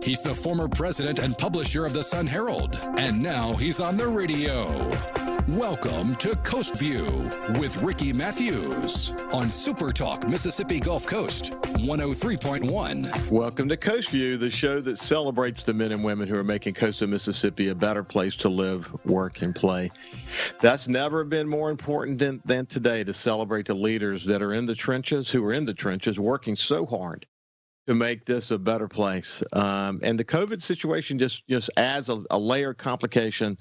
He's the former president and publisher of the Sun Herald, and now he's on the radio. Welcome to Coast View with Ricky Matthews on SuperTalk Mississippi Gulf Coast 103.1. Welcome to Coast View, the show that celebrates the men and women who are making coastal Mississippi a better place to live, work, and play. That's never been more important than today, to celebrate the leaders that are in the trenches, working so hard to make this a better place. And the COVID situation just adds a layer of complication.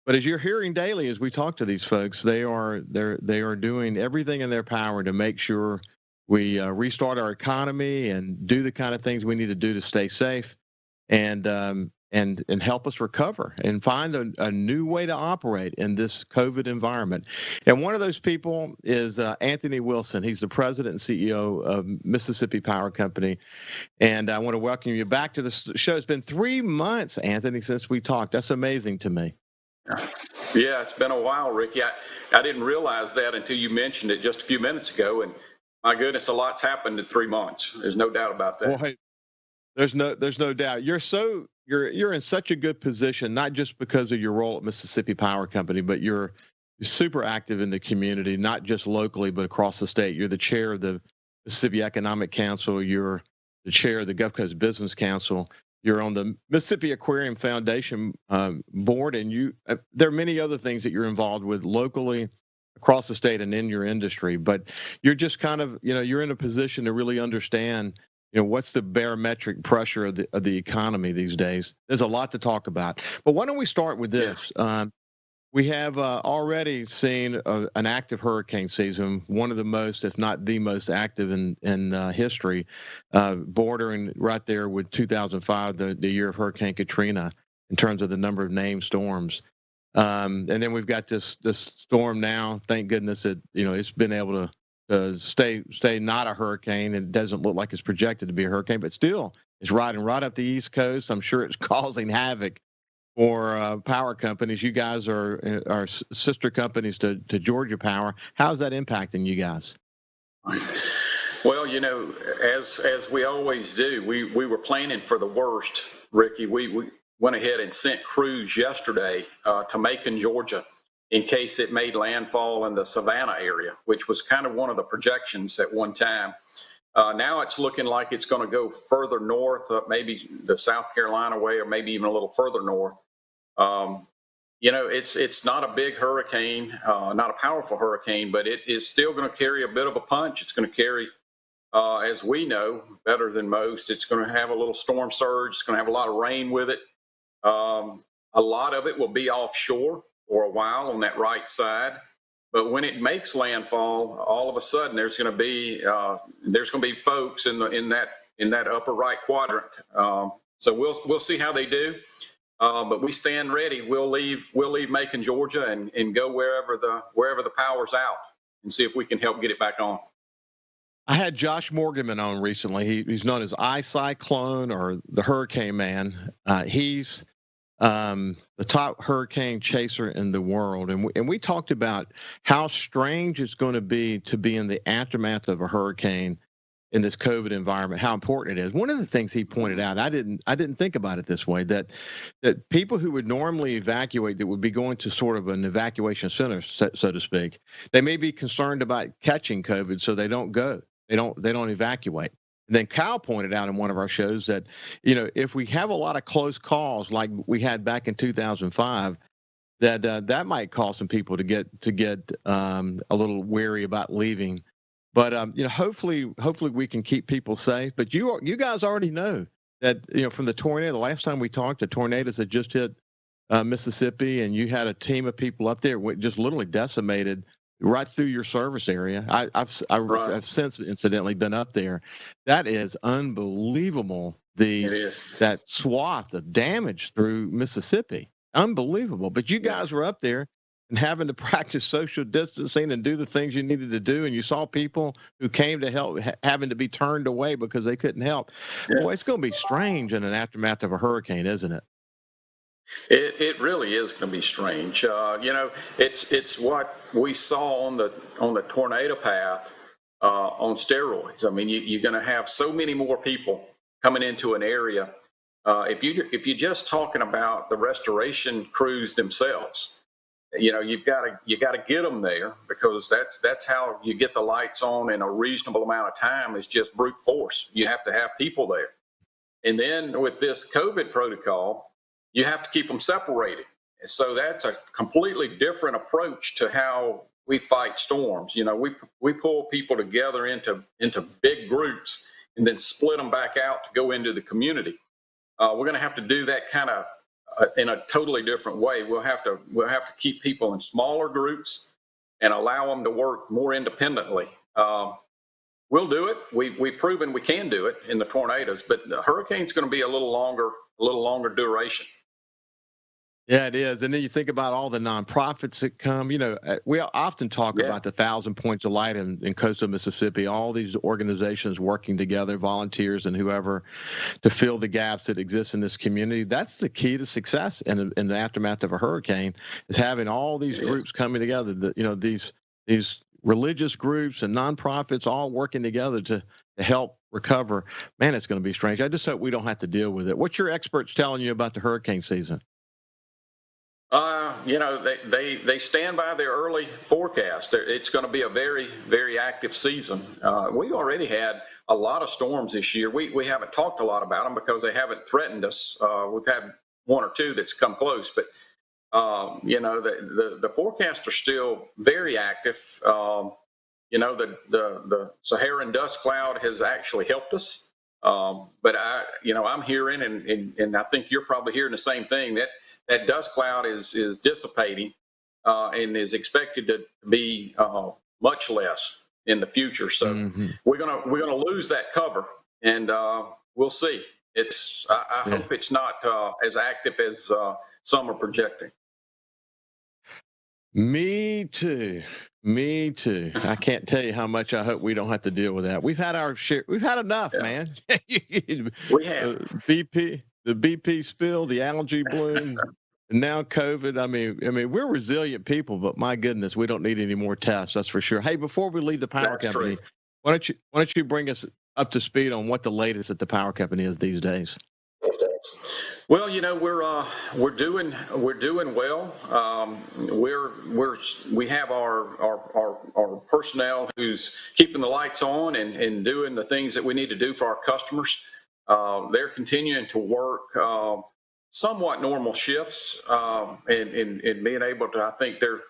But as you're hearing daily, as we talk to these folks, they are doing everything in their power to make sure we restart our economy and do the kind of things we need to do to stay safe and help us recover and find a new way to operate in this COVID environment. And one of those people is Anthony Wilson. He's the president and CEO of Mississippi Power Company. And I want to welcome you back to the show. It's been 3 months, Anthony, since we talked. That's amazing to me. Yeah, it's been a while, Ricky. I didn't realize that until you mentioned it just a few minutes ago. And my goodness, a lot's happened in 3 months. There's no doubt about that. Well, hey, there's no doubt. You're in such a good position, not just because of your role at Mississippi Power Company, but you're super active in the community, not just locally, but across the state. You're the chair of the Mississippi Economic Council. You're the chair of the Gulf Coast Business Council. You're on the Mississippi Aquarium Foundation board, and there are many other things that you're involved with locally, across the state, and in your industry. But you're just kind of, you're in a position to really understand, what's the barometric pressure of the economy these days. There's a lot to talk about. But why don't we start with this? Yeah. We have already seen an active hurricane season, one of the most, if not the most active in history, bordering right there with 2005, the year of Hurricane Katrina, in terms of the number of named storms. And then we've got this storm now. Thank goodness it's been able to stay not a hurricane. It doesn't look like it's projected to be a hurricane, but still, it's riding right up the East Coast. I'm sure it's causing havoc for power companies. You guys are sister companies to Georgia Power. How's that impacting you guys? Well, as we always do, we were planning for the worst, Ricky. We went ahead and sent crews yesterday to Macon, Georgia, in case it made landfall in the Savannah area, which was kind of one of the projections at one time. Now it's looking like it's going to go further north, maybe the South Carolina way, or maybe even a little further north. It's not a big hurricane, not a powerful hurricane, but it is still going to carry a bit of a punch. It's going to carry, as we know, better than most. It's going to have a little storm surge. It's going to have a lot of rain with it. A lot of it will be offshore for a while on that right side. But when it makes landfall, all of a sudden there's going to be folks in that upper right quadrant. So we'll see how they do. But we stand ready. We'll leave Macon, Georgia, and go wherever the power's out, and see if we can help get it back on. I had Josh Morganman on recently. He's known as Cyclone or the Hurricane Man. He's the top hurricane chaser in the world. And we talked about how strange it's going to be in the aftermath of a hurricane in this COVID environment, how important it is. One of the things he pointed out, I didn't think about it this way, that people who would normally evacuate, that would be going to sort of an evacuation center, so to speak, they may be concerned about catching COVID, so they don't go. They don't evacuate. And then Kyle pointed out in one of our shows that, if we have a lot of close calls like we had back in 2005, that might cause some people to get a little wary about leaving. But hopefully we can keep people safe. But you guys already know that from the tornado. The last time we talked, the tornadoes that just hit Mississippi, and you had a team of people up there just literally decimated right through your service area. I've since incidentally been up there. That is unbelievable. That swath of damage through Mississippi, unbelievable. But you guys were up there and having to practice social distancing and do the things you needed to do, and you saw people who came to help having to be turned away because they couldn't help. Yeah. Boy, it's going to be strange in an aftermath of a hurricane, isn't it? It really is going to be strange. It's what we saw on the tornado path on steroids. I mean, you're going to have so many more people coming into an area, if you're just talking about the restoration crews themselves, you got to get them there, because that's how you get the lights on in a reasonable amount of time, is just brute force. You have to have people there. And then with this COVID protocol, you have to keep them separated. And so that's a completely different approach to how we fight storms. We pull people together into big groups and then split them back out to go into the community. We're going to have to do that kind of in a totally different way. We'll have to keep people in smaller groups and allow them to work more independently. We'll do it. We've proven we can do it in the tornadoes, but the hurricane's going to be a little longer duration. Yeah, it is. And then you think about all the nonprofits that come. We often talk about the 1,000 Points of Light in coastal Mississippi, all these organizations working together, volunteers and whoever, to fill the gaps that exist in this community. That's the key to success in the aftermath of a hurricane, is having all these groups coming together, these religious groups and nonprofits all working together to help recover. Man, it's going to be strange. I just hope we don't have to deal with it. What's your experts telling you about the hurricane season? They stand by their early forecast. It's going to be a very, very active season. We already had a lot of storms this year. We haven't talked a lot about them because they haven't threatened us. We've had one or two that's come close, but the forecasts are still very active. The Saharan dust cloud has actually helped us. But I'm hearing, and I think you're probably hearing the same thing, that dust cloud is dissipating and is expected to be much less in the future. So we're gonna lose that cover, and we'll see. I hope it's not as active as some are projecting. Me too. I can't tell you how much I hope we don't have to deal with that. We've had our share. We've had enough, man. We have. The BP spill, the algae bloom, and now COVID. I mean, we're resilient people, but my goodness, we don't need any more tests. That's for sure. Hey, before we leave the power company, why don't you bring us up to speed on what the latest at the power company is these days? Well, we're doing well. We have our personnel who's keeping the lights on and doing the things that we need to do for our customers. They're continuing to work somewhat normal shifts and being able to. I think they're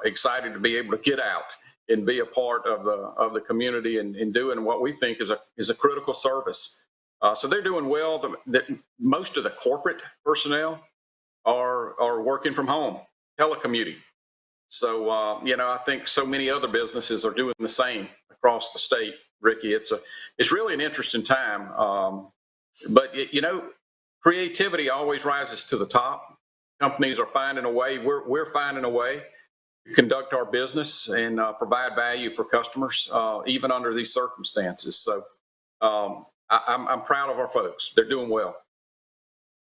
excited to be able to get out and be a part of the community and doing what we think is a critical service. So they're doing well. Most of the corporate personnel are working from home, telecommuting. So I think so many other businesses are doing the same across the state. Ricky, it's really an interesting time. But creativity always rises to the top. Companies are finding a way. We're finding a way to conduct our business and provide value for customers, even under these circumstances. So. I'm proud of our folks. They're doing well.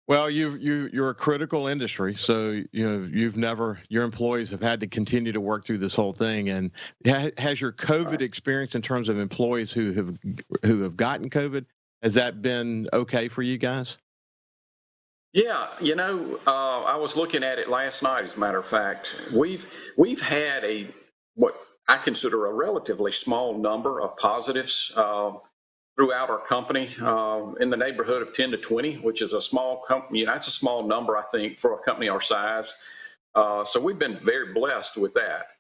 Well, you're a critical industry, so your employees have had to continue to work through this whole thing. And has your COVID experience in terms of employees who have gotten COVID, has that been okay for you guys? Yeah, I was looking at it last night. As a matter of fact, we've had what I consider a relatively small number of positives throughout our company, in the neighborhood of 10 to 20, which is a small company. That's a small number, I think, for a company our size. So we've been very blessed with that.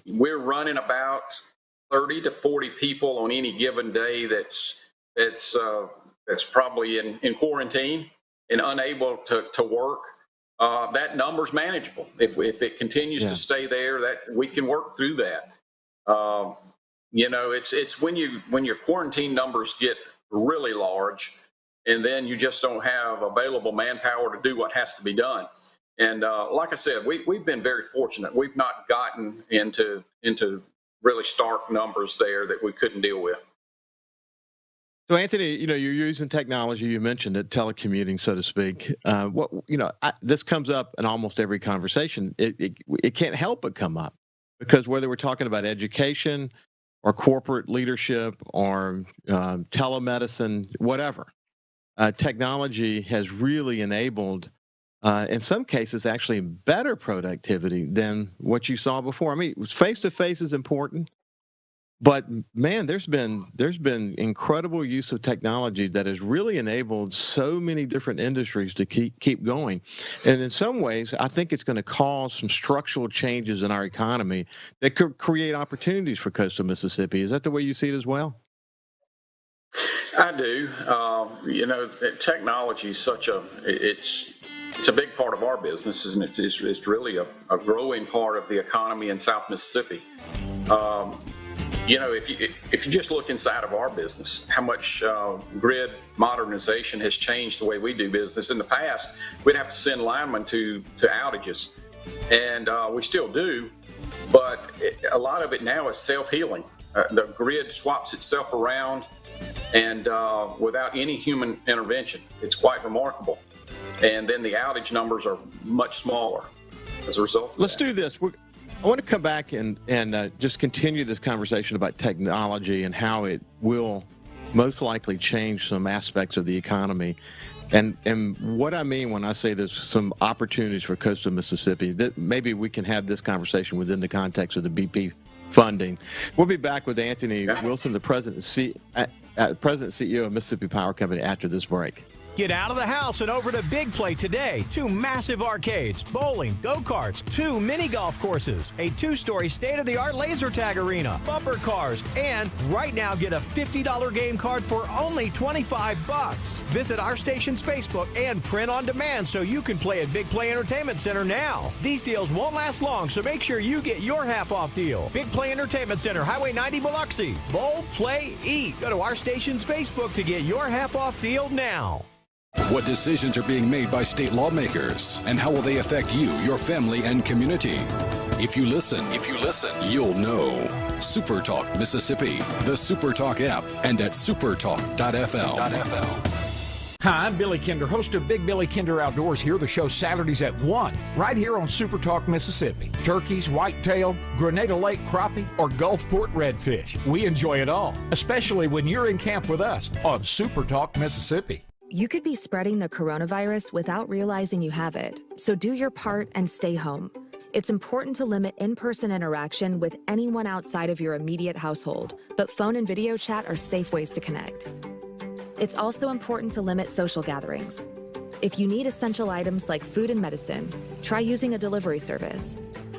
We're running about 30 to 40 people on any given day that's probably in quarantine and unable to work. That number's manageable. If it continues to stay there, that we can work through that. It's when your quarantine numbers get really large, and then you just don't have available manpower to do what has to be done. And like I said, we've been very fortunate. We've not gotten into really stark numbers there that we couldn't deal with. So, Anthony, you're using technology. You mentioned it, telecommuting, so to speak. This comes up in almost every conversation. It can't help but come up, because whether we're talking about education, or corporate leadership or telemedicine, whatever. Technology has really enabled, in some cases, actually better productivity than what you saw before. I mean, face-to-face is important, but man, there's been incredible use of technology that has really enabled so many different industries to keep going. And in some ways, I think it's going to cause some structural changes in our economy that could create opportunities for coastal Mississippi. Is that the way you see it as well? I do. Technology is it's a big part of our business, isn't it? It's really a growing part of the economy in South Mississippi. If you just look inside of our business, how much grid modernization has changed the way we do business. In the past, we'd have to send linemen to outages, and we still do, but a lot of it now is self-healing. The grid swaps itself around, and without any human intervention. It's quite remarkable. And then the outage numbers are much smaller as a result of Let's do this. I want to come back and just continue this conversation about technology and how it will most likely change some aspects of the economy. And what I mean when I say there's some opportunities for coastal Mississippi, that maybe we can have this conversation within the context of the BP funding. We'll be back with Anthony Wilson, the President and CEO of Mississippi Power Company, after this break. Get out of the house and over to Big Play today. 2 massive arcades, bowling, go-karts, 2 mini golf courses, a 2-story state-of-the-art laser tag arena, bumper cars, and right now get a $50 game card for only $25. Visit our station's Facebook and print on demand so you can play at Big Play Entertainment Center now. These deals won't last long, so make sure you get your half-off deal. Big Play Entertainment Center, Highway 90, Biloxi. Bowl, play, eat. Go to our station's Facebook to get your half-off deal now. What decisions are being made by state lawmakers, and how will they affect you, your family, and community? If you listen, you'll know. SuperTalk Mississippi, the SuperTalk app, and at supertalk.fl. Hi, I'm Billy Kinder, host of Big Billy Kinder Outdoors. Hear the show Saturdays at 1, right here on SuperTalk Mississippi. Turkeys, whitetail, Grenada Lake crappie, or Gulfport redfish. We enjoy it all, especially when you're in camp with us on SuperTalk Mississippi. You could be spreading the coronavirus without realizing you have it, so do your part and stay home. It's important to limit in-person interaction with anyone outside of your immediate household, but phone and video chat are safe ways to connect. It's also important to limit social gatherings. If you need essential items like food and medicine, try using a delivery service.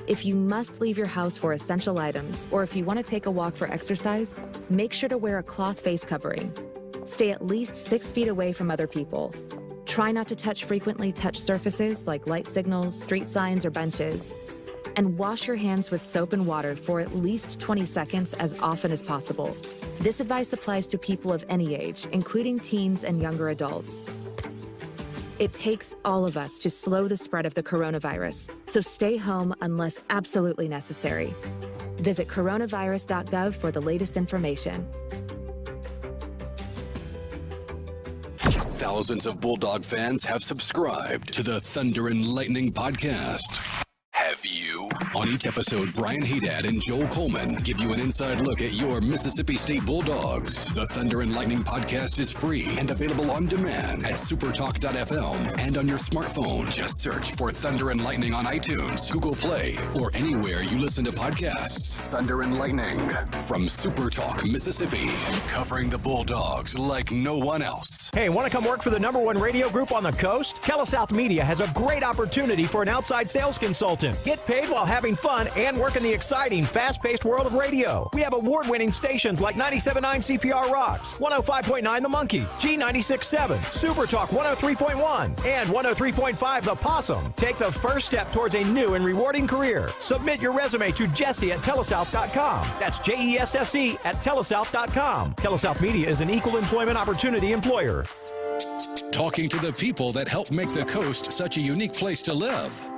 If you must leave your house for essential items, or if you want to take a walk for exercise, make sure to wear a cloth face covering. Stay at least 6 feet away from other people. Try not to touch frequently touched surfaces like light signals, street signs, or benches. And wash your hands with soap and water for at least 20 seconds as often as possible. This advice applies to people of any age, including teens and younger adults. It takes all of us to slow the spread of the coronavirus, so stay home unless absolutely necessary. Visit Coronavirus.gov for the latest information. Thousands of Bulldog fans have subscribed to the Thunder and Lightning podcast. Have you? On each episode, Brian Haydad and Joel Coleman give you an inside look at your Mississippi State Bulldogs. The Thunder and Lightning podcast is free and available on demand at supertalk.fm and on your smartphone. Just search for Thunder and Lightning on iTunes, Google Play, or anywhere you listen to podcasts. Thunder and Lightning from SuperTalk Mississippi, covering the Bulldogs like no one else. Hey, want to come work for the #1 radio group on the coast? TeleSouth Media has a great opportunity for an outside sales consultant. Get paid while having fun and work in the exciting, fast-paced world of radio. We have award-winning stations like 97.9 CPR Rocks, 105.9 The Monkey, G96.7, SuperTalk 103.1, and 103.5 The Possum. Take the first step towards a new and rewarding career. Submit your resume to Jesse at telesouth.com. That's JESSE at telesouth.com. TeleSouth Media is an equal employment opportunity employer. Talking to the people that help make the coast such a unique place to live.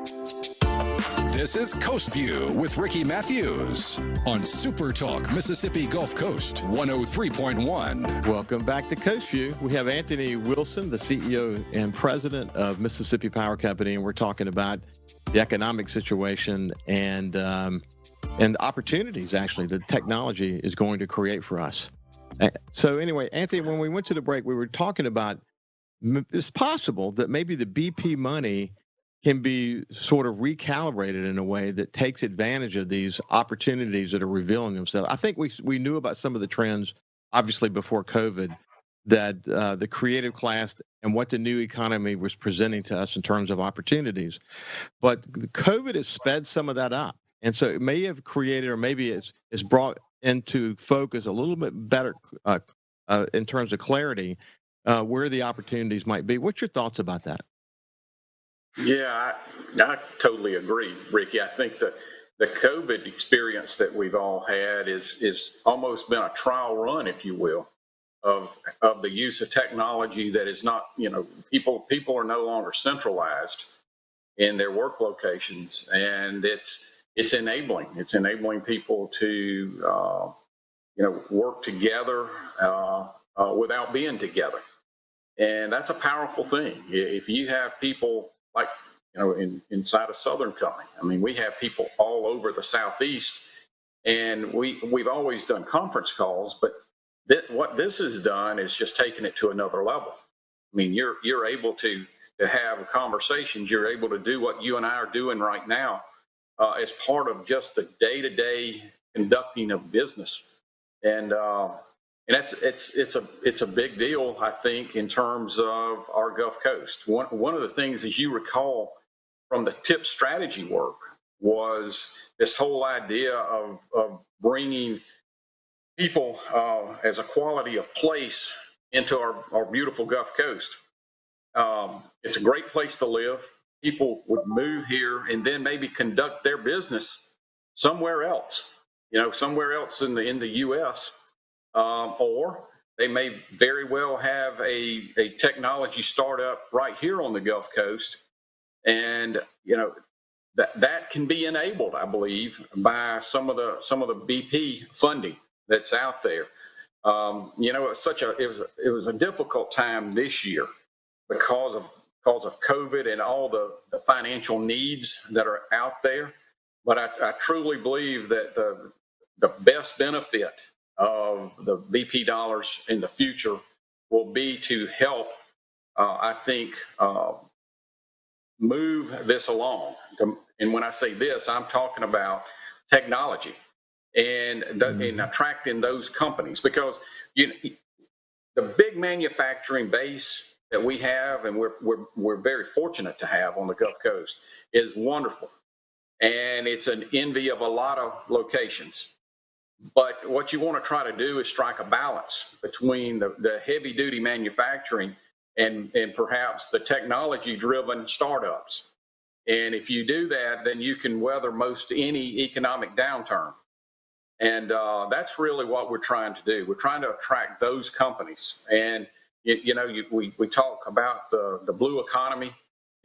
This is Coast View with Ricky Matthews on SuperTalk Mississippi Gulf Coast 103.1. Welcome back to Coast View. We have Anthony Wilson, the CEO and President of Mississippi Power Company, and we're talking about the economic situation and and the opportunities actually that technology is going to create for us. So anyway, Anthony, when we went to the break, we were talking about it's possible that maybe the BP money can be sort of recalibrated in a way that takes advantage of these opportunities that are revealing themselves. I think we knew about some of the trends, obviously, before COVID, that the creative class and what the new economy was presenting to us in terms of opportunities. But COVID has sped some of that up. And so it may have created, or maybe it's brought into focus a little bit better in terms of clarity where the opportunities might be. What's your thoughts about that? Yeah, I totally agree, Ricky. I think the COVID experience that we've all had is almost been a trial run, if you will, of the use of technology that is not, people are no longer centralized in their work locations, and it's enabling people to work together without being together, and that's a powerful thing. If you have people like inside of Southern Company, I mean, we have people all over the Southeast, and we've always done conference calls, but what this has done is just taken it to another level. I mean, you're able to have conversations. You're able to do what you and I are doing right now as part of just the day-to-day conducting of business, and it's a big deal, I think, in terms of our Gulf Coast. One of the things, as you recall, from the TIP strategy work was this whole idea of bringing people as a quality of place into our beautiful Gulf Coast. It's a great place to live. People would move here and then maybe conduct their business somewhere else, somewhere else in the U.S., or they may very well have a technology startup right here on the Gulf Coast, and that can be enabled, I believe, by some of the BP funding that's out there. It was a difficult time this year because of COVID and all the financial needs that are out there. But I truly believe that the best benefit of the BP dollars in the future will be to help, I think, move this along. And when I say this, I'm talking about technology and attracting those companies, because the big manufacturing base that we have, and we're very fortunate to have on the Gulf Coast, is wonderful, and it's an envy of a lot of locations. But what you want to try to do is strike a balance between the heavy-duty manufacturing and perhaps the technology-driven startups. And if you do that, then you can weather most any economic downturn. And that's really what we're trying to do. We're trying to attract those companies. And we talk about the blue economy.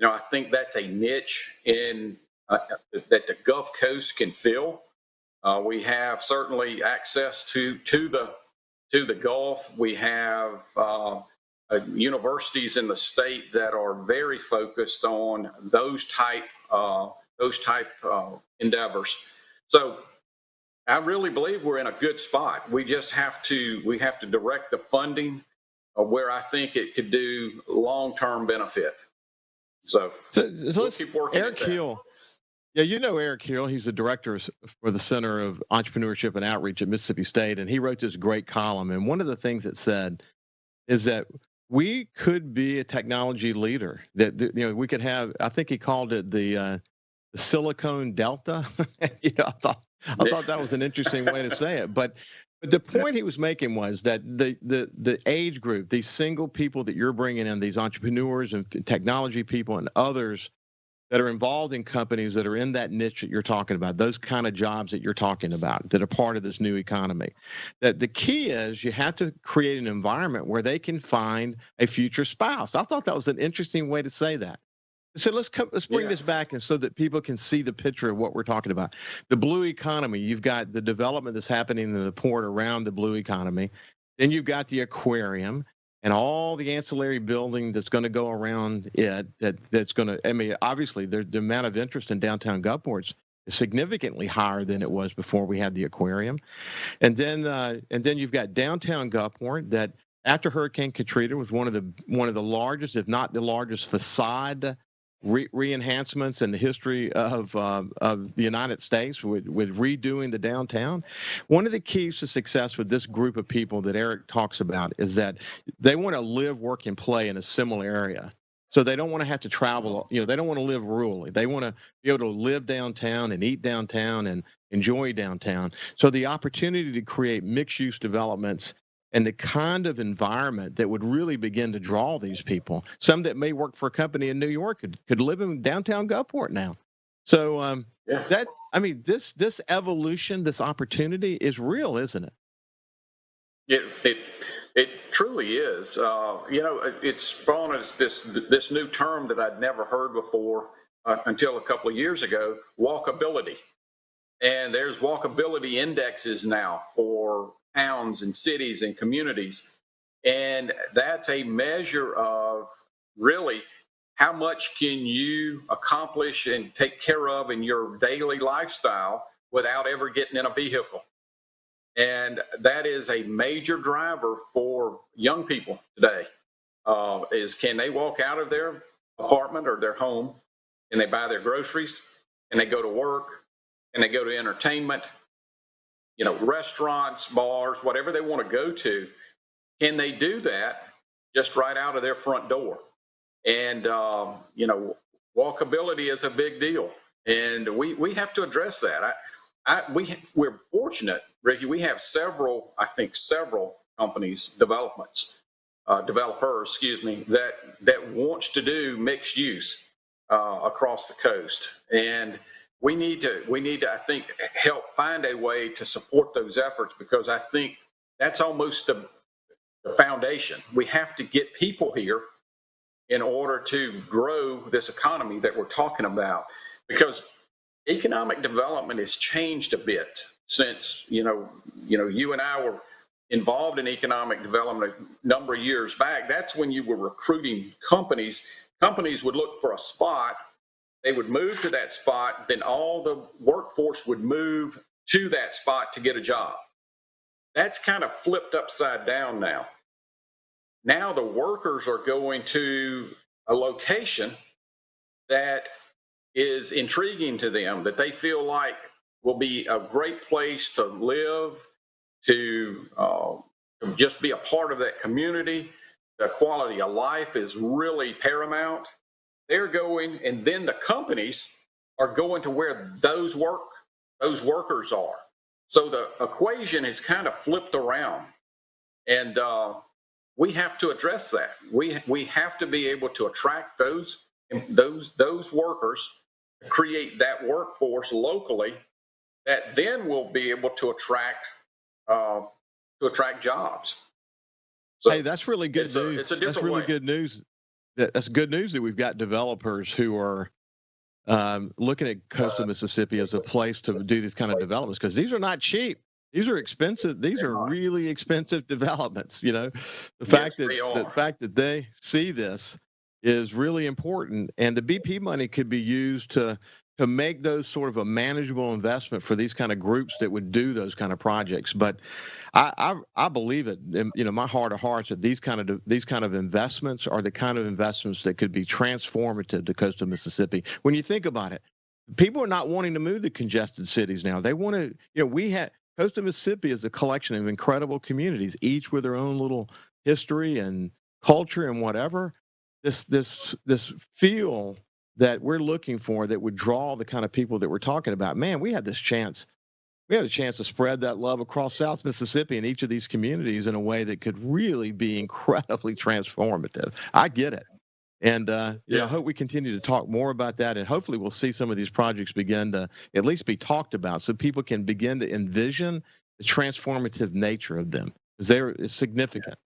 I think that's a niche that the Gulf Coast can fill. We have certainly access to the Gulf. We have universities in the state that are very focused on those type endeavors. So I really believe we're in a good spot. We just have to direct the funding where I think it could do long-term benefit. So we'll keep working. Eric Hill. Yeah, Eric Hill. He's the director for the Center of Entrepreneurship and Outreach at Mississippi State, and he wrote this great column. And one of the things it said is that we could be a technology leader. That we could have. I think he called it the Silicon Delta. I thought that was an interesting way to say it. But the point he was making was that the age group, these single people that you're bringing in, these entrepreneurs and technology people and others that are involved in companies that are in that niche that you're talking about, those kind of jobs that you're talking about that are part of this new economy, that the key is you have to create an environment where they can find a future spouse. I thought that was an interesting way to say that. So let's bring this back, and so that people can see the picture of what we're talking about. The blue economy, you've got the development that's happening in the port around the blue economy. Then you've got the aquarium and all the ancillary building that's going to go around it. That's going to, obviously, the amount of interest in downtown Gulfport significantly higher than it was before we had the aquarium. And then you've got downtown Gulfport that after Hurricane Katrina was one of the largest, if not the largest, facade re-enhancements in the history of the United States with redoing the downtown. One of the keys to success with this group of people that Eric talks about is that they want to live, work, and play in a similar area. So they don't want to have to travel. They don't want to live rurally. They want to be able to live downtown and eat downtown and enjoy downtown. So the opportunity to create mixed-use developments and the kind of environment that would really begin to draw these people, some that may work for a company in New York could live in downtown Gulfport now. So this evolution, this opportunity is real, isn't it? It truly is. It's spawned as this new term that I'd never heard before until a couple of years ago, walkability. And there's walkability indexes now for towns and cities and communities. And that's a measure of really how much can you accomplish and take care of in your daily lifestyle without ever getting in a vehicle. And that is a major driver for young people today, is can they walk out of their apartment or their home and they buy their groceries and they go to work and they go to entertainment, restaurants, bars, whatever they want to go to. Can they do that just right out of their front door? And, walkability is a big deal. And we have to address that. We're fortunate, Ricky, we have several companies, developers, that wants to do mixed use across the coast. And we need to, I think, help find a way to support those efforts, because I think that's almost the foundation. We have to get people here in order to grow this economy that we're talking about, because economic development has changed a bit since, you and I were involved in economic development a number of years back. That's when you were recruiting companies. Companies would look for a spot. They would move to that spot. Then all the workforce would move to that spot to get a job. That's kind of flipped upside down now. Now the workers are going to a location that is intriguing to them, that they feel like will be a great place to live, to just be a part of that community. The quality of life is really paramount. They're going, and then the companies are going to where those workers are. So the equation is kind of flipped around, and we have to address that. We have to be able to attract those workers, create that workforce locally, that then will be able to attract jobs. So hey, that's really good news. It's a different That's really way. good news. That's good news that we've got developers who are looking at coastal Mississippi as a place to do these kind of developments, because these are not cheap. These are expensive. These are really expensive developments. The fact that they see this is really important, and the BP money could be used to make those sort of a manageable investment for these kind of groups that would do those kind of projects. But I believe it, in my heart of hearts, that these kind of investments are the kind of investments that could be transformative to coastal Mississippi. When you think about it, people are not wanting to move to congested cities now. They want to, coastal Mississippi is a collection of incredible communities, each with their own little history and culture and whatever. This feel that we're looking for that would draw the kind of people that we're talking about. Man, we had a chance to spread that love across South Mississippi in each of these communities in a way that could really be incredibly transformative. I get it. And I hope we continue to talk more about that, and hopefully we'll see some of these projects begin to at least be talked about, so people can begin to envision the transformative nature of them, because they're significant.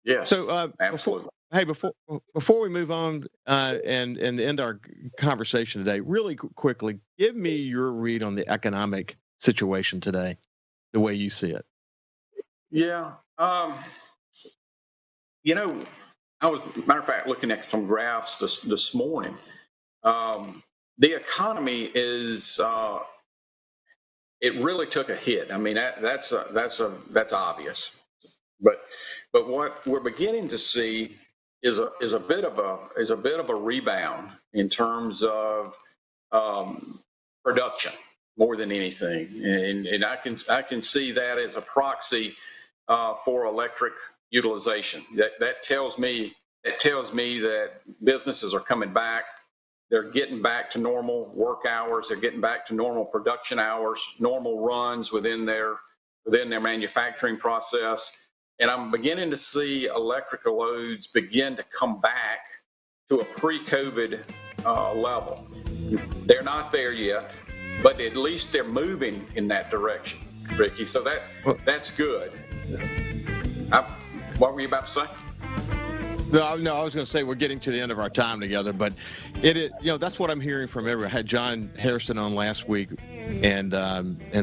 Yes. So absolutely. Before we move on and end our conversation today, really quickly, give me your read on the economic situation today, the way you see it. Yeah. I was, matter of fact, looking at some graphs this morning. the economy is it really took a hit. I mean, that's obvious. But what we're beginning to see is a bit of a rebound in terms of production more than anything, and I can see that as a proxy for electric utilization. That tells me that businesses are coming back. They're getting back to normal work hours. They're getting back to normal production hours, normal runs within their manufacturing process. And I'm beginning to see electrical loads begin to come back to a pre-COVID level. They're not there yet, but at least they're moving in that direction, Ricky. So that's good. What were you about to say? No, I was going to say we're getting to the end of our time together, but that's what I'm hearing from everyone. I had John Harrison on last week, and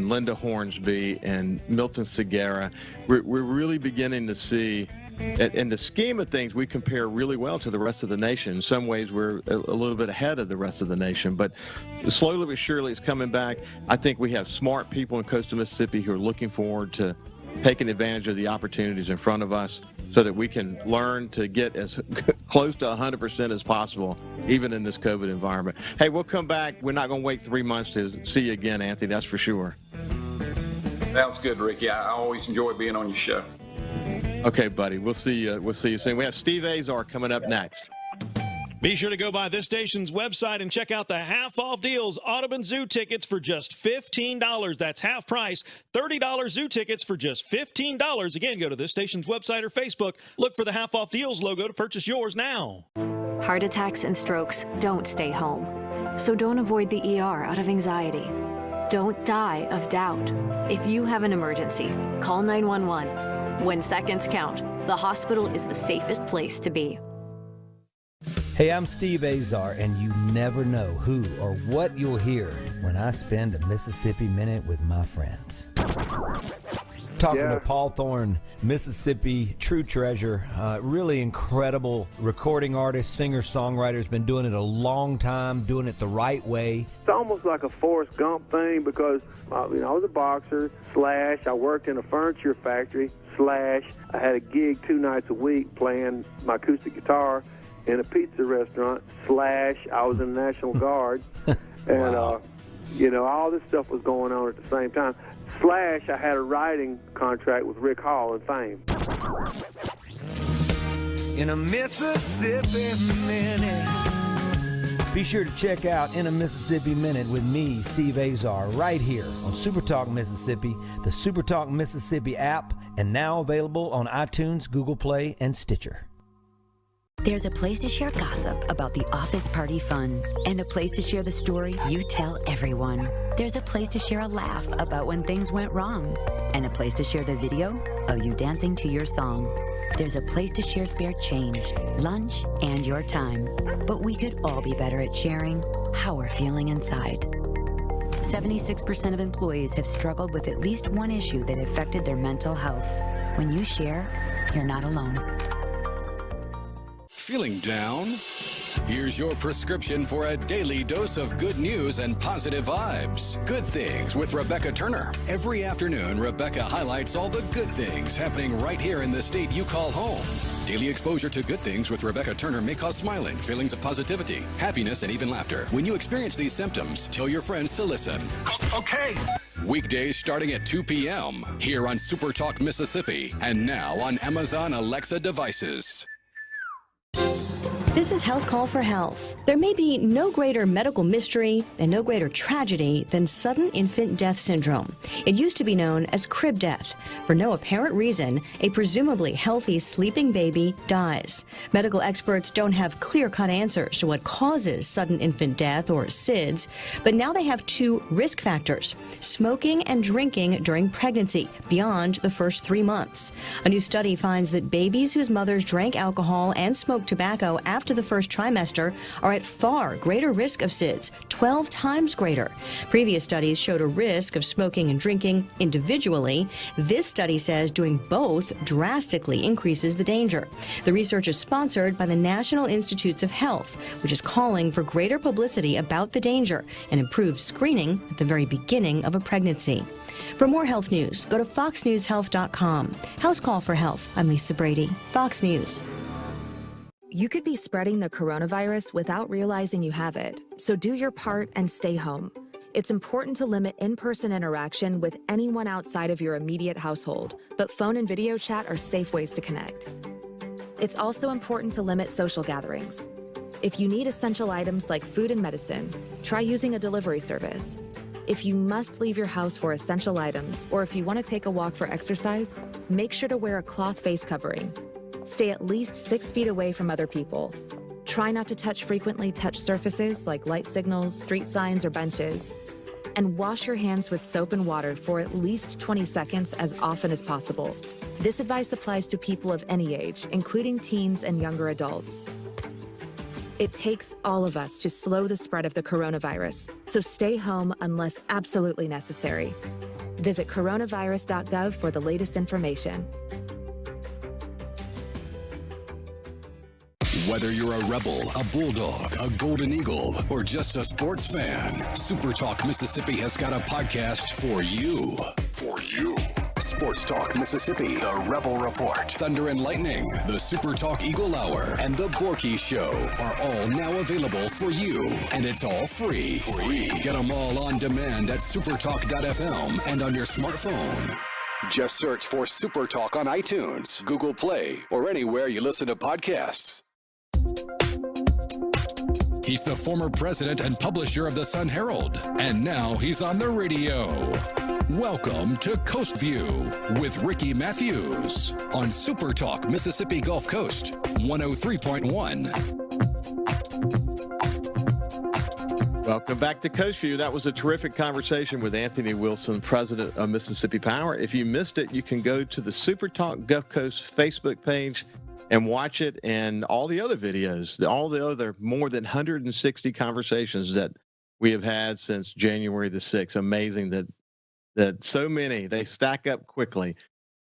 Linda Hornsby and Milton Segura. We're really beginning to see, in the scheme of things, we compare really well to the rest of the nation. In some ways, we're a little bit ahead of the rest of the nation, but slowly but surely it's coming back. I think we have smart people in coastal Mississippi who are looking forward to taking advantage of the opportunities in front of us, so that we can learn to get as close to 100% as possible, even in this COVID environment. Hey, we'll come back. We're not going to wait 3 months to see you again, Anthony. That's for sure. Sounds good, Ricky. I always enjoy being on your show. Okay, buddy. We'll see you soon. We have Steve Azar coming up next. Be sure to go by this station's website and check out the half-off deals. Audubon Zoo tickets for just $15. That's half price. $30 zoo tickets for just $15. Again, go to this station's website or Facebook. Look for the half-off deals logo to purchase yours now. Heart attacks and strokes don't stay home. So don't avoid the ER out of anxiety. Don't die of doubt. If you have an emergency, call 911. When seconds count, the hospital is the safest place to be. Hey, I'm Steve Azar, and you never know who or what you'll hear when I spend a Mississippi Minute with my friends. Talking to Paul Thorne, Mississippi true treasure, really incredible recording artist, singer, songwriter, has been doing it a long time, doing it the right way. It's almost like a Forrest Gump thing because I was a boxer, / I worked in a furniture factory, / I had a gig 2 nights a week playing my acoustic guitar in a pizza restaurant, / I was in the National Guard, and wow. All this stuff was going on at the same time. / I had a writing contract with Rick Hall and Fame. In a Mississippi Minute. Be sure to check out In a Mississippi Minute with me, Steve Azar, right here on SuperTalk Mississippi, the SuperTalk Mississippi app, and now available on iTunes, Google Play, and Stitcher. There's a place to share gossip about the office party fun, and a place to share the story you tell everyone. There's a place to share a laugh about when things went wrong, and a place to share the video of you dancing to your song. There's a place to share spare change, lunch, and your time. But we could all be better at sharing how we're feeling inside. 76% of employees have struggled with at least one issue that affected their mental health. When you share, you're not alone. Feeling down? Here's your prescription for a daily dose of good news and positive vibes. Good Things with Rebecca Turner. Every afternoon, Rebecca highlights all the good things happening right here in the state you call home. Daily exposure to Good Things with Rebecca Turner may cause smiling, feelings of positivity, happiness, and even laughter. When you experience these symptoms, tell your friends to listen. Okay. Weekdays starting at 2 p.m. here on SuperTalk Mississippi, and now on Amazon Alexa devices. This is House Call for Health. There may be no greater medical mystery and no greater tragedy than sudden infant death syndrome. It used to be known as crib death. For no apparent reason, a presumably healthy sleeping baby dies. Medical experts don't have clear-cut answers to what causes sudden infant death, or SIDS, but now they have 2 risk factors: smoking and drinking during pregnancy beyond the first 3 months. A new study finds that babies whose mothers drank alcohol and smoked tobacco after after the first trimester are at far greater risk of SIDS, 12 times greater. Previous studies showed a risk of smoking and drinking individually. This study says doing both drastically increases the danger. The research is sponsored by the National Institutes of Health, which is calling for greater publicity about the danger and improved screening at the very beginning of a pregnancy. For more health news, go to foxnewshealth.com. House Call for Health. I'm Lisa Brady, Fox News. You could be spreading the coronavirus without realizing you have it, so do your part and stay home. It's important to limit in-person interaction with anyone outside of your immediate household, but phone and video chat are safe ways to connect. It's also important to limit social gatherings. If you need essential items like food and medicine, try using a delivery service. If you must leave your house for essential items, or if you want to take a walk for exercise, make sure to wear a cloth face covering. Stay at least 6 feet away from other people. Try not to touch frequently touched surfaces like light signals, street signs, or benches. And wash your hands with soap and water for at least 20 seconds as often as possible. This advice applies to people of any age, including teens and younger adults. It takes all of us to slow the spread of the coronavirus, so stay home unless absolutely necessary. Visit Coronavirus.gov for the latest information. Whether you're a Rebel, a Bulldog, a Golden Eagle, or just a sports fan, SuperTalk Mississippi has got a podcast for you. For you. Sports Talk Mississippi, The Rebel Report, Thunder and Lightning, the SuperTalk Eagle Hour, and The Borky Show are all now available for you. And it's all free. Get them all on demand at supertalk.fm and on your smartphone. Just search for SuperTalk on iTunes, Google Play, or anywhere you listen to podcasts. He's the former president and publisher of the Sun Herald, and now he's on the radio. Welcome to Coast View with Ricky Matthews on SuperTalk Mississippi Gulf Coast 103.1. Welcome back to Coast View. That was a terrific conversation with Anthony Wilson, president of Mississippi Power. If you missed it, you can go to the SuperTalk Gulf Coast Facebook page and watch it and all the other videos, all the other more than 160 conversations that we have had since January the 6th. Amazing that so many, they stack up quickly.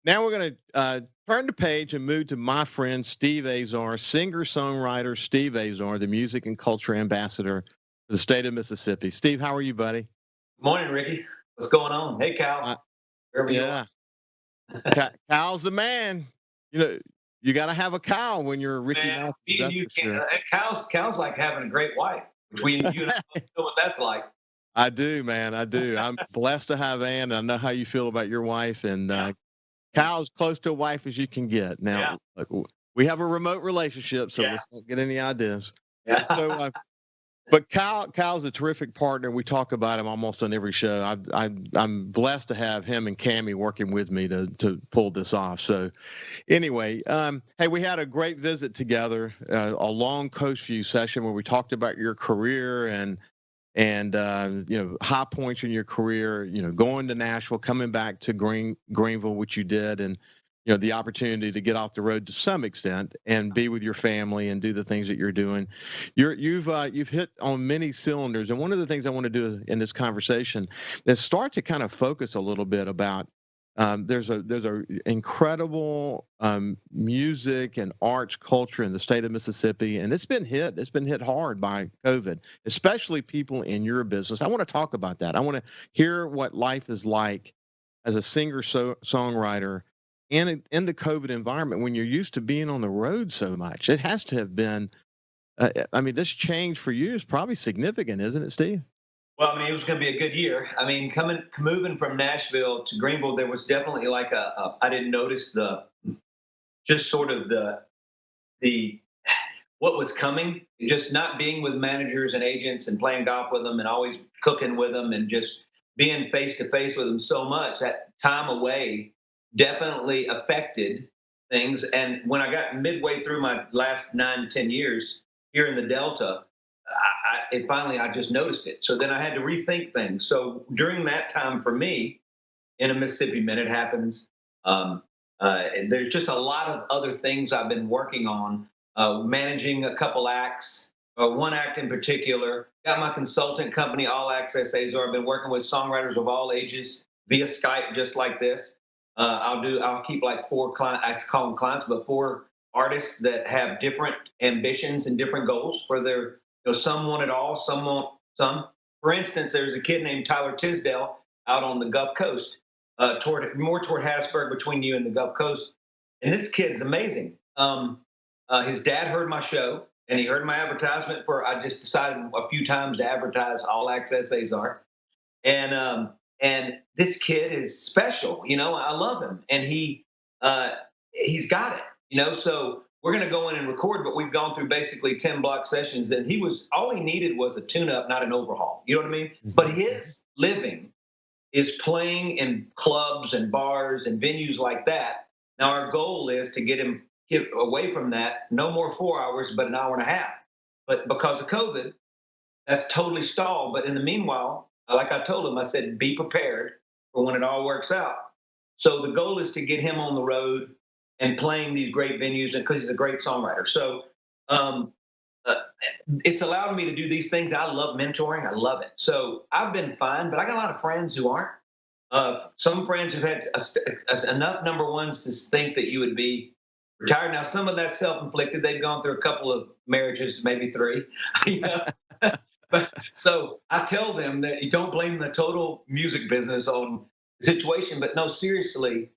Now we're going to turn the page and move to my friend Steve Azar, singer-songwriter Steve Azar, the music and culture ambassador for the state of Mississippi. Steve, how are you, buddy? Good morning, Ricky. What's going on? Hey, Cal. Yeah. Cal's the man. You know, you got to have a Cal when you're Ricky Matthews. Sure. Cal's like having a great wife. You and I know what that's like. I do, man. I do. I'm blessed to have Ann. I know how you feel about your wife, and Cal's close to a wife as you can get. Now, look, we have a remote relationship, so let's not get any ideas. Yeah. So, but Cal's a terrific partner. We talk about him almost on every show. I'm blessed to have him and Cammie working with me to pull this off. So, anyway, hey, we had a great visit together, a long Coast View session where we talked about your career and you know, high points in your career, you know, going to Nashville, coming back to Greenville, which you did, and, you know, the opportunity to get off the road to some extent and be with your family and do the things that you're doing. You've hit on many cylinders. And one of the things I want to do in this conversation is start to kind of focus a little bit about there's a incredible music and arts culture in the state of Mississippi, and it's been hit hard by COVID, especially people in your business. I want to talk about that. I want to hear what life is like as a singer-songwriter in the COVID environment when you're used to being on the road so much. It has to have been, I mean, this change for you is probably significant, isn't it, Steve? Well, I mean, it was going to be a good year. I mean, moving from Nashville to Greenville, there was definitely like I didn't notice the what was coming. Just not being with managers and agents and playing golf with them and always cooking with them and just being face to face with them so much. That time away definitely affected things. And when I got midway through my last 9-10 years here in the Delta, I just noticed it. So then I had to rethink things. So during that time for me, in a Mississippi Minute happens. There's just a lot of other things I've been working on managing a couple acts, one act in particular. Got my consultant company, All Access Azar. I've been working with songwriters of all ages via Skype, just like this. I'll keep like 4 clients, I call them clients, but 4 artists that have different ambitions and different goals for their, some want it all, some want some. For instance, there's a kid named Tyler Tisdale out on the Gulf Coast, toward Hattiesburg, between you and the Gulf Coast. And this kid's amazing. His dad heard my show, and he heard my advertisement I just decided a few times to advertise All Access Azar. And this kid is special, I love him. And he's got it, so we're going to go in and record, but we've gone through basically 10 block sessions. And all he needed was a tune-up, not an overhaul. You know what I mean? Mm-hmm. But his living is playing in clubs and bars and venues like that. Now, our goal is to get away from that, no more 4 hours, but an hour and a half. But because of COVID, that's totally stalled. But in the meanwhile, like I told him, I said, be prepared for when it all works out. So the goal is to get him on the road and playing these great venues, and because he's a great songwriter. So it's allowed me to do these things. I love mentoring. I love it. So I've been fine, but I got a lot of friends who aren't. Some friends who've had enough number ones to think that you would be retired. Now, some of that's self-inflicted. They've gone through a couple of marriages, maybe 3. So I tell them that you don't blame the total music business on the situation, but no, seriously,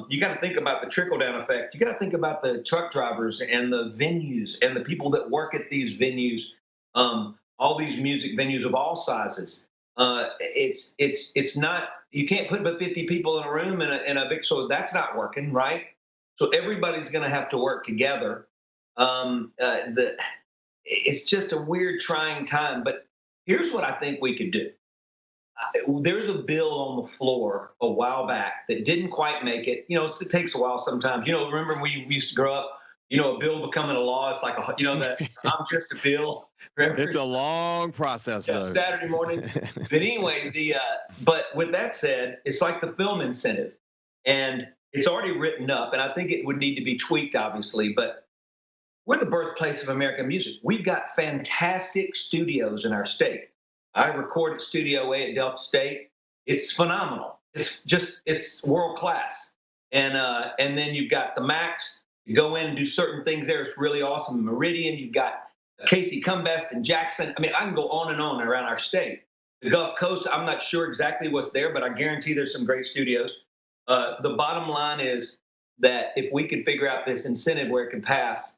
you got to think about the trickle-down effect. You got to think about the truck drivers and the venues and the people that work at these venues, all these music venues of all sizes. It's not, you can't put but 50 people in a room in a big, so that's not working, right? So everybody's going to have to work together. It's just a weird, trying time. But here's what I think we could do. There's a bill on the floor a while back that didn't quite make it. It takes a while sometimes. Remember when we used to grow up, a bill becoming a law, it's like, that I'm just a bill. Remember? It's a long process, though. Saturday morning. But anyway, but with that said, it's like the film incentive. And it's already written up, and I think it would need to be tweaked, obviously, but we're the birthplace of American music. We've got fantastic studios in our state. I record at Studio A at Delta State. It's phenomenal. It's world class. And then you've got the Max. You go in and do certain things there. It's really awesome. Meridian, you've got Casey Cumbest and Jackson. I mean, I can go on and on around our state. The Gulf Coast, I'm not sure exactly what's there, but I guarantee there's some great studios. The bottom line is that if we could figure out this incentive where it can pass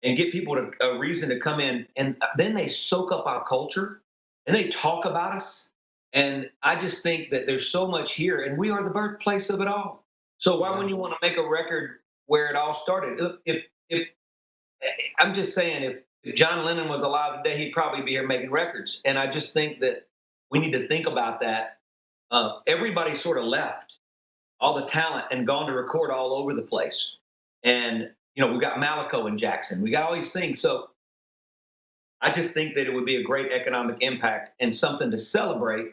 and get people a reason to come in, and then they soak up our culture and they talk about us. And I just think that there's so much here, and we are the birthplace of it all. So why wouldn't you want to make a record where it all started? If I'm just saying, if John Lennon was alive today, he'd probably be here making records. And I just think that we need to think about that. Everybody sort of left, all the talent, and gone to record all over the place. And, we've got Malico and Jackson. We got all these things. So I just think that it would be a great economic impact and something to celebrate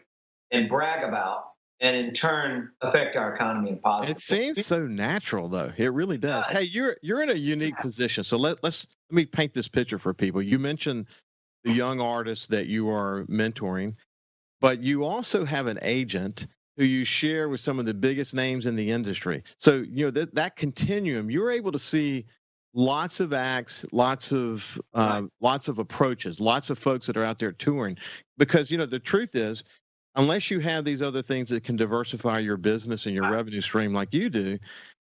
and brag about, and in turn affect our economy in positive. It seems so natural, though. It really does. Hey, you're in a unique position. So let me paint this picture for people. You mentioned the young artists that you are mentoring, but you also have an agent who you share with some of the biggest names in the industry. So, that continuum, you're able to see lots of acts, lots of approaches, lots of folks that are out there touring. Because, the truth is, unless you have these other things that can diversify your business and your revenue stream like you do,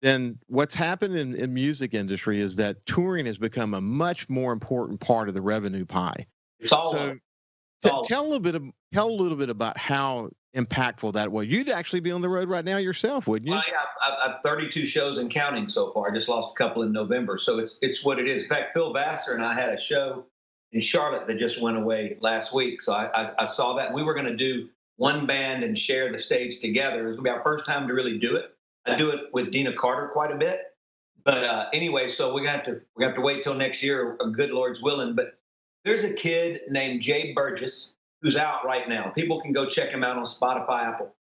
then what's happened in music industry is that touring has become a much more important part of the revenue pie. It's all so tell a little bit about how impactful that was. You'd actually be on the road right now yourself, wouldn't you? Well, yeah, I've 32 shows and counting so far. I just lost a couple in November, so it's what it is. In fact, Phil Vassar and I had a show in Charlotte that just went away last week, so I saw that. We were going to do one band and share the stage together. It was going to be our first time to really do it. I do it with Dina Carter quite a bit, but anyway, so we're gonna have to wait till next year, good Lord's willing. But there's a kid named Jay Burgess who's out right now. People can go check him out on Spotify, Apple.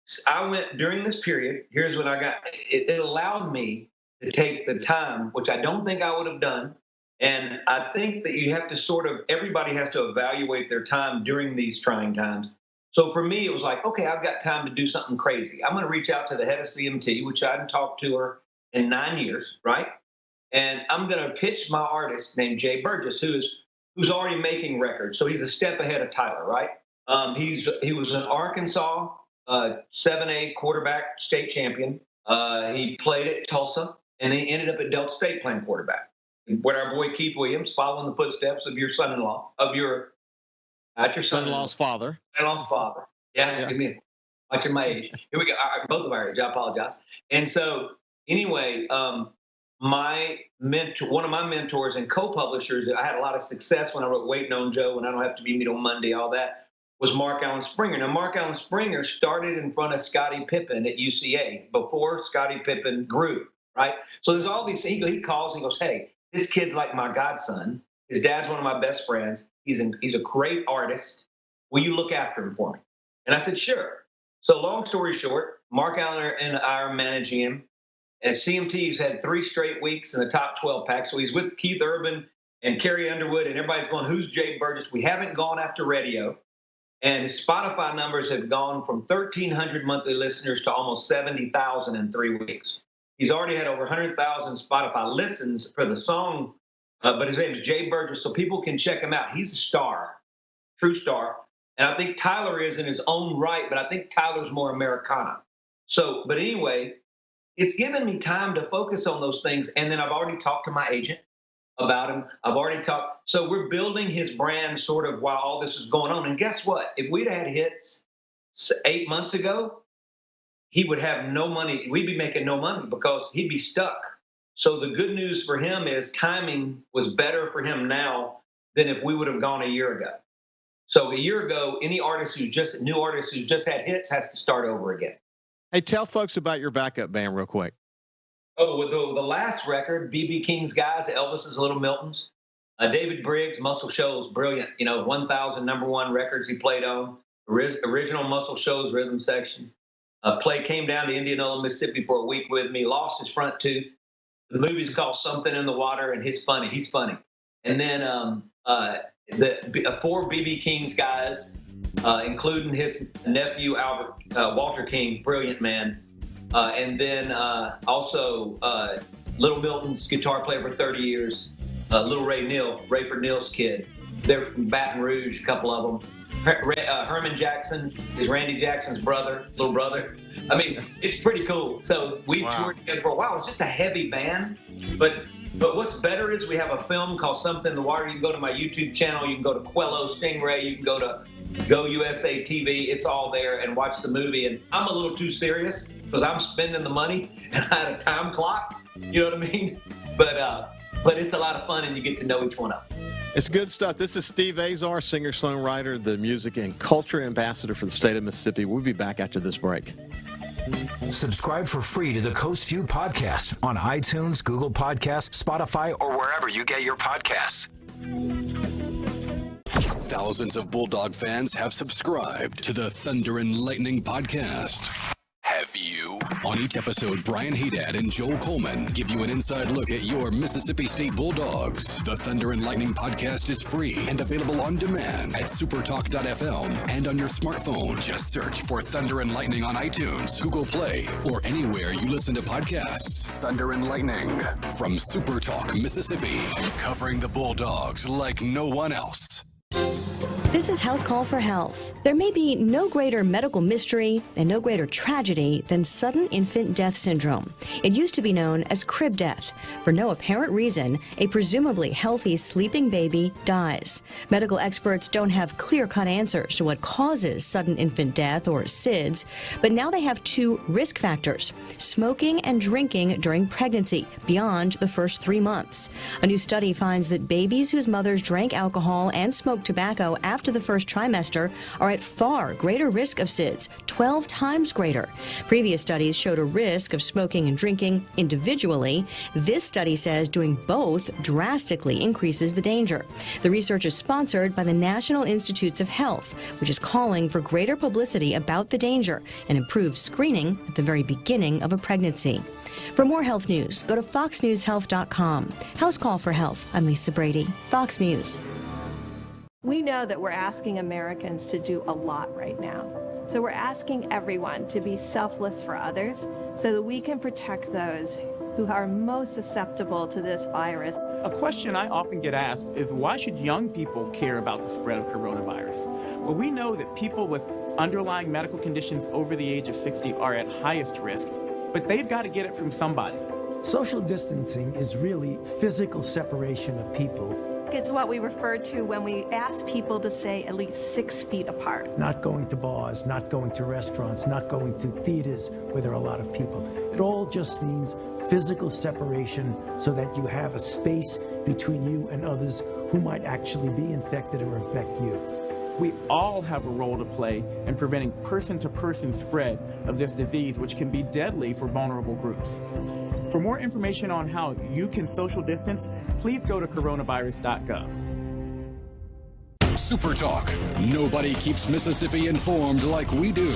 So I went during this period. Here's what I got. It allowed me to take the time, which I don't think I would have done, And I think that you have to everybody has to evaluate their time during these trying times. So for me, it was like, okay, I've got time to do something crazy. I'm going to reach out to the head of CMT, which I hadn't talked to her in 9 years, right? And I'm going to pitch my artist named Jay Burgess, who's already making records. So he's a step ahead of Tyler, right? He was an Arkansas 7A quarterback state champion. He played at Tulsa, and he ended up at Delta State playing quarterback. What our boy Keith Williams, following the footsteps of your son-in-law, not your son-in-law's father. Son-in-law's father. Yeah. Give me watching my age. Here we go. Both of our age. I apologize. And so, anyway, my mentor, one of my mentors and co-publishers, I had a lot of success when I wrote Waiting on Joe, and I Don't Have to Be Meet on Monday, all that, was Mark Allen Springer. Now, Mark Allen Springer started in front of Scottie Pippen at UCA before Scottie Pippen grew, right? So there's all these, he calls and he goes, hey, this kid's like my godson. His dad's one of my best friends. He's a great artist. Will you look after him for me? And I said, sure. So long story short, Mark Allen and I are managing him. And CMT's had 3 straight weeks in the top 12 pack. So he's with Keith Urban and Carrie Underwood, and everybody's going, who's Jay Burgess? We haven't gone after radio. And his Spotify numbers have gone from 1,300 monthly listeners to almost 70,000 in 3 weeks. He's already had over 100,000 Spotify listens for the song, but his name is Jay Burgess, so people can check him out. He's a star, true star. And I think Tyler is in his own right, but I think Tyler's more Americana. So, but anyway, it's given me time to focus on those things. And then I've already talked to my agent about him. I've already talked. So we're building his brand sort of while all this is going on. And guess what? If we'd had hits 8 months ago, he would have no money. We'd be making no money because he'd be stuck. So the good news for him is timing was better for him now than if we would have gone a year ago. So a year ago, any new artist who just had hits has to start over again. Hey, tell folks about your backup band real quick. Oh, with the last record, B.B. King's Guys, Elvis's Little Miltons, David Briggs, Muscle Shoals, brilliant, 1,000 #1 records he played on, original Muscle Shoals rhythm section. Came down to Indianola, Mississippi for a week with me, lost his front tooth. The movie's called Something in the Water, and he's funny. And then 4 B.B. King's Guys, including his nephew, Walter King, brilliant man. And then also Little Milton's guitar player for 30 years, Little Rayford Neal's kid. They're from Baton Rouge, a couple of them. Herman Jackson is Randy Jackson's little brother. I mean, it's pretty cool. So we toured together for a while. It's just a heavy band. But what's better is we have a film called Something in the Water. You can go to my YouTube channel. You can go to Quello Stingray. You can go to Go USA TV. It's all there, and watch the movie. And I'm a little too serious because I'm spending the money and I had a time clock. You know what I mean? But it's a lot of fun, and you get to know each one of them. It's good stuff. This is Steve Azar, singer-songwriter, the music and culture ambassador for the state of Mississippi. We'll be back after this break. Subscribe for free to the Coast View podcast on iTunes, Google Podcasts, Spotify, or wherever you get your podcasts. Thousands of Bulldog fans have subscribed to the Thunder and Lightning podcast. Have you? On each episode, Brian Haydad and Joel Coleman give you an inside look at your Mississippi State Bulldogs. The Thunder and Lightning podcast is free and available on demand at SuperTalk.fm and on your smartphone. Just search for Thunder and Lightning on iTunes, Google Play, or anywhere you listen to podcasts. Thunder and Lightning from SuperTalk, Mississippi, covering the Bulldogs like no one else. This is House Call for Health. There may be no greater medical mystery and no greater tragedy than sudden infant death syndrome. It used to be known as crib death. For no apparent reason, a presumably healthy sleeping baby dies. Medical experts don't have clear-cut answers to what causes sudden infant death, or SIDS, but now they have 2 risk factors: smoking and drinking during pregnancy beyond the first 3 months. A new study finds that babies whose mothers drank alcohol and smoked tobacco after the first trimester are at far greater risk of SIDS, 12 times greater. Previous studies showed a risk of smoking and drinking individually. This study says doing both drastically increases the danger. The research is sponsored by the National Institutes of Health, which is calling for greater publicity about the danger and improved screening at the very beginning of a pregnancy. For more health news, go to foxnewshealth.com. House Call for Health. I'm Lisa Brady, Fox News. We know that we're asking Americans to do a lot right now. So we're asking everyone to be selfless for others so that we can protect those who are most susceptible to this virus. A question I often get asked is, why should young people care about the spread of coronavirus? Well, we know that people with underlying medical conditions over the age of 60 are at highest risk, but they've got to get it from somebody. Social distancing is really physical separation of people. It's what we refer to when we ask people to stay at least 6 feet apart. Not going to bars, not going to restaurants, not going to theaters where there are a lot of people. It all just means physical separation so that you have a space between you and others who might actually be infected or infect you. We all have a role to play in preventing person-to-person spread of this disease, which can be deadly for vulnerable groups. For more information on how you can social distance, please go to Coronavirus.gov. SuperTalk. Nobody keeps Mississippi informed like we do.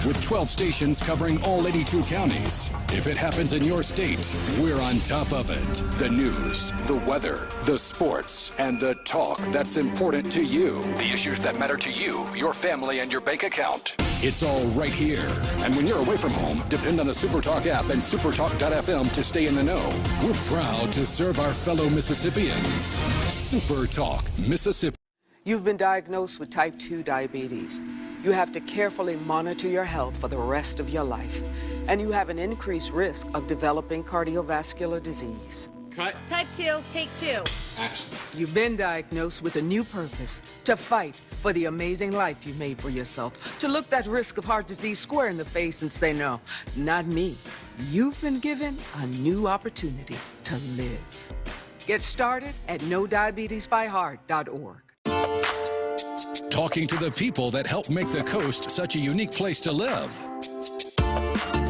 With 12 stations covering all 82 counties. If it happens in your state, we're on top of it. The news, the weather, the sports, and the talk that's important to you. The issues that matter to you, your family, and your bank account. It's all right here. And when you're away from home, depend on the SuperTalk app and supertalk.fm to stay in the know. We're proud to serve our fellow Mississippians. SuperTalk, Mississippi. You've been diagnosed with type 2 diabetes. You have to carefully monitor your health for the rest of your life. And you have an increased risk of developing cardiovascular disease. Cut. Type 2, take 2. Action. You've been diagnosed with a new purpose, to fight for the amazing life you made for yourself, to look that risk of heart disease square in the face and say, no, not me. You've been given a new opportunity to live. Get started at NoDiabetesByHeart.org. Talking to the people that help make the coast such a unique place to live.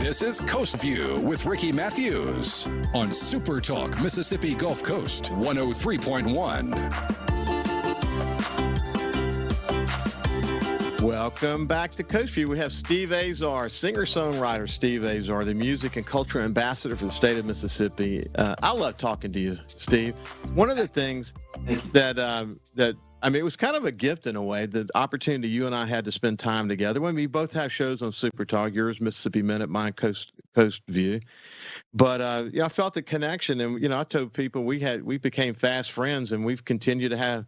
This is Coast View with Ricky Matthews on SuperTalk Mississippi Gulf Coast 103.1. Welcome back to Coast View. We have Steve Azar, singer-songwriter Steve Azar, the music and culture ambassador for the state of Mississippi. I love talking to you, Steve. One of the things that it was kind of a gift in a way, the opportunity you and I had to spend time together. When we both have shows on SuperTalk, yours Mississippi Minute, mine Coast View. But I felt the connection, and I told people we became fast friends, and we've continued to have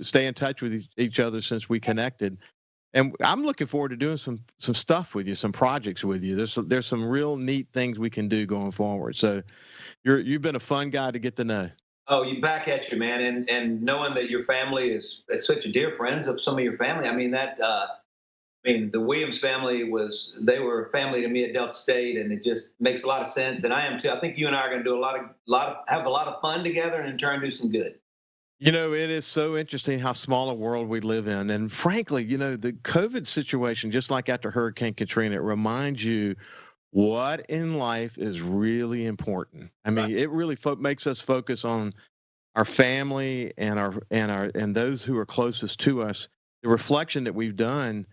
stay in touch with each other since we connected. And I'm looking forward to doing some stuff with you, some projects with you. There's some real neat things we can do going forward. So you've been a fun guy to get to know. Oh, you back at you, man, and knowing that your family is such a dear friends of some of your family. I mean the Williams family they were family to me at Delta State, and it just makes a lot of sense. And I am too. I think you and I are going to do have a lot of fun together and try and do some good. It is so interesting how small a world we live in. And frankly, the COVID situation, just like after Hurricane Katrina, it reminds you what in life is really important. I mean, it really makes us focus on our family and those who are closest to us. The reflection that we've done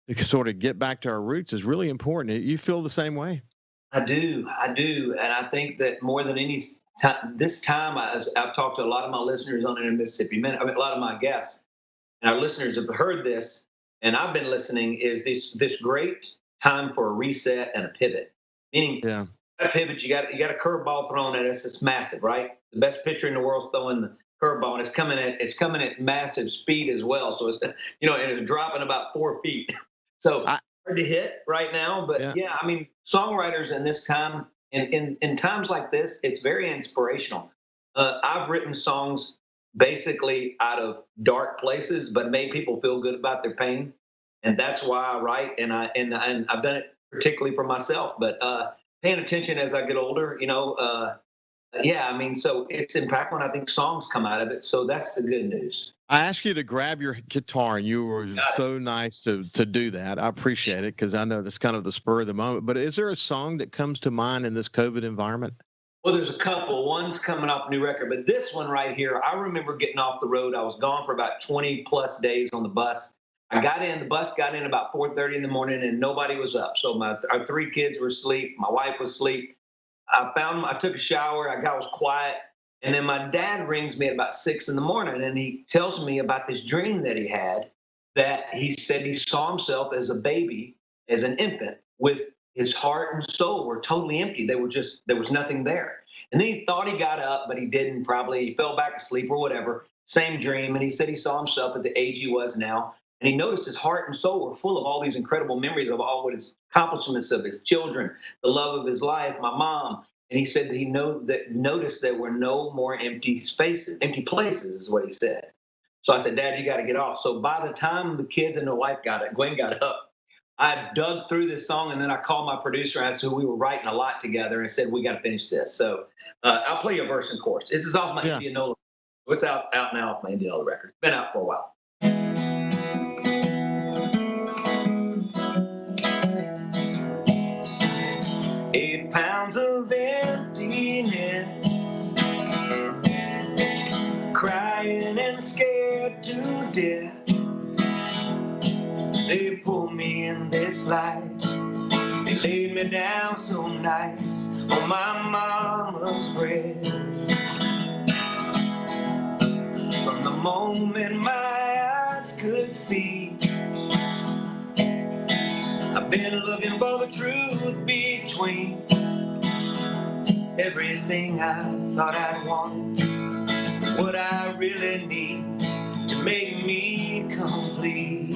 to sort of get back to our roots is really important. You feel the same way? I do. And I think that more than any time, this time I've talked to a lot of my listeners on it in Mississippi Minute. a lot of my guests and our listeners have heard this, and I've been listening, is this great time for a reset and a pivot. Meaning, a pivot, you got a curveball thrown at us. It's massive, right? The best pitcher in the world's throwing the curveball, and it's coming at massive speed as well. So it's and it's dropping about 4 feet. So hard to hit right now, but songwriters in this time, in times like this, it's very inspirational. I've written songs basically out of dark places, but made people feel good about their pain, and that's why I write. And I've done it particularly for myself, but paying attention as I get older, so it's impactful, and I think songs come out of it. So that's the good news. I asked you to grab your guitar, and you were so nice to do that. I appreciate it, because I know that's kind of the spur of the moment. But is there a song that comes to mind in this COVID environment? Well, there's a couple. One's coming off a new record, but this one right here, I remember getting off the road. I was gone for about 20 plus days on the bus. The bus got in about 4:30 in the morning, and nobody was up. So our 3 kids were asleep. My wife was asleep. I took a shower, I was quiet, and then my dad rings me at about 6 a.m, and he tells me about this dream that he had, that he said he saw himself as a baby, as an infant, with his heart and soul were totally empty. There was nothing there. And then he thought he got up, but he didn't, probably. He fell back asleep or whatever. Same dream. And he said he saw himself at the age he was now. And he noticed his heart and soul were full of all these incredible memories of all his accomplishments of his children, the love of his life, my mom. And he said that he noticed there were no more empty places, is what he said. So I said, Dad, you got to get off. So by the time the kids and the wife Gwen got up, I dug through this song, and then I called my producer, and I said, we were writing a lot together, and said, we got to finish this. So I'll play you a verse and chorus. This is off my Indianola. It's out now off my Indianola record. It's been out for a while. 8 pounds of emptiness, crying and scared to death. They pulled me in this life. They laid me down so nice on my mama's breast. From the moment my eyes could see, I've been looking for the truth between everything I thought I'd want, what I really need to make me complete.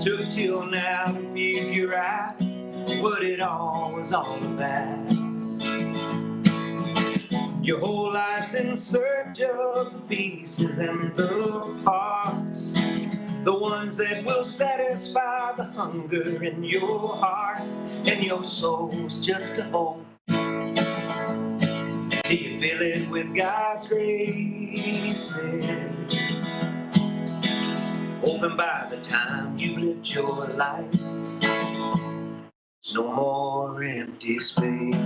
Took till now to figure out what it all was all about. Your whole life's in search of the pieces and the parts, the ones that will satisfy the hunger in your heart and your soul's just a hope. Do you fill it with God's graces? Hoping by the time you lived your life, there's no more empty spaces.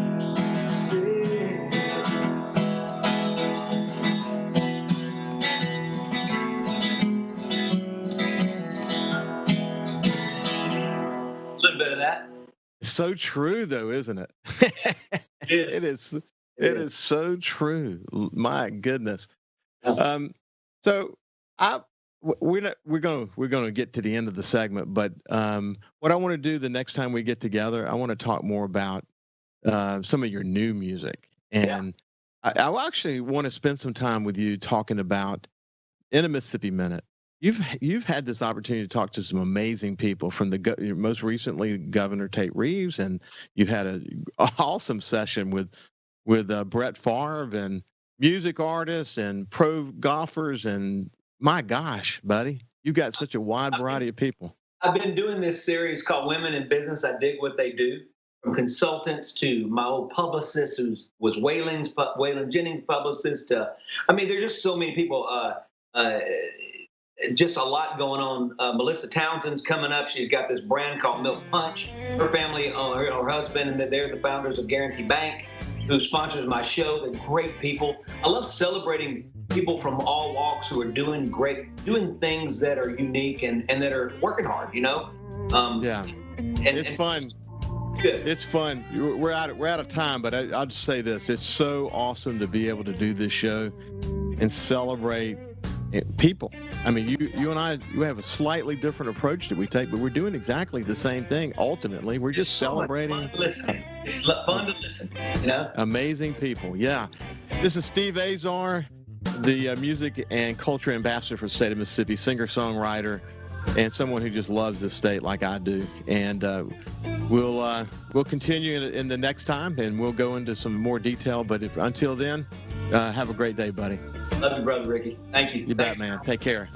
So true, though, isn't it? It is so true. My goodness. So we're going to get to the end of the segment, but what I want to do the next time we get together, I want to talk more about some of your new music, and I actually want to spend some time with you talking about in a Mississippi Minute. You've had this opportunity to talk to some amazing people, from most recently Governor Tate Reeves, and you've had an awesome session with Brett Favre and music artists and pro golfers, and my gosh, buddy, you've got such a wide variety of people. I've been doing this series called Women in Business. I dig what they do, from consultants to my old publicist, who was Waylon Jennings' publicist. There's just so many people. Just a lot going on. Melissa Townsend's coming up. She's got this brand called Milk Punch. Her family, her husband, and they're the founders of Guarantee Bank, who sponsors my show. They're great people. I love celebrating people from all walks who are doing things that are unique and that are working hard, And it's fun. Good. It's fun. We're out of time, but I'll just say this. It's so awesome to be able to do this show and celebrate people. I mean, you and I, we have a slightly different approach that we take, but we're doing exactly the same thing. Ultimately, we're just celebrating. It's fun to listen. Amazing people. Yeah. This is Steve Azar, the music and culture ambassador for the state of Mississippi, singer-songwriter, and someone who just loves this state like I do. And we'll continue in the next time, and we'll go into some more detail. But until then, have a great day, buddy. Love you, Brother Ricky. Thank you. You bet, man. Take care.